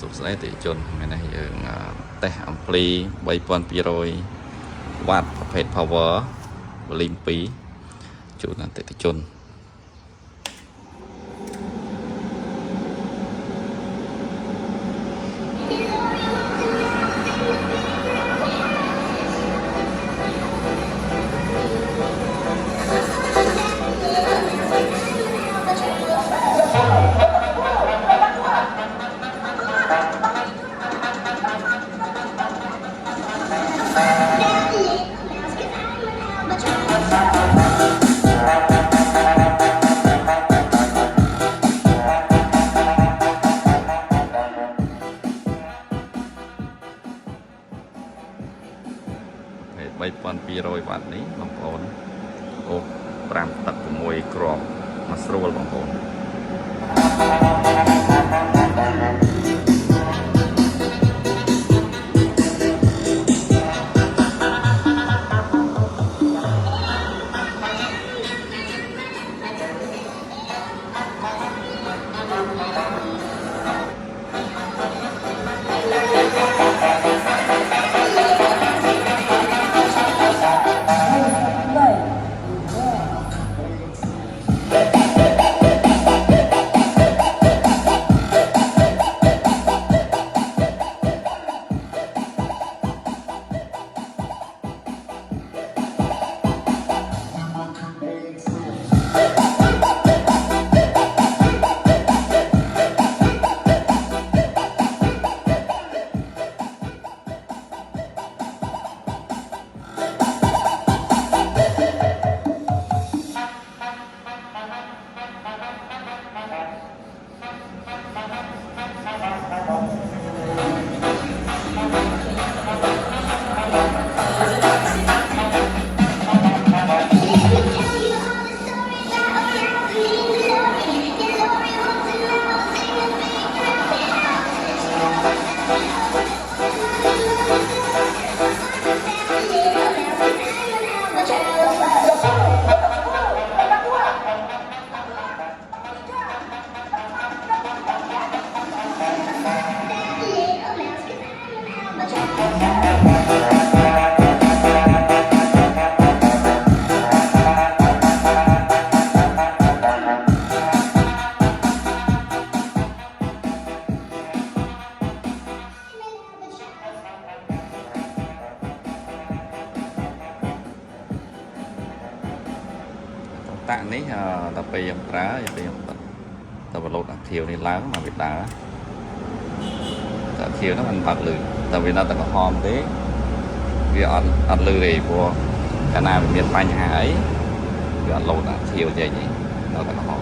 สุขสายติจนไม่ได้ยังแต่อัมพลีใบปอนปีโรยวัดประเภท power ลิมปีจุดนั้นติจนใบปอนปีโรยวัดนี้บางคนโอ้ปรามตัดมวยกรอบมาสโรลบางคนtạนี้เราไปยังปลาไปยังแต่ว่ารถเขียวนี่ล้างมาbị đáแต่เขียวnóมันbạc lửแต่vì nó ta có hòm thế vì ăn lử này của cái nào miền Tây nhà ấy vì ăn lột ขียวvậy nhỉ nó ta có hòm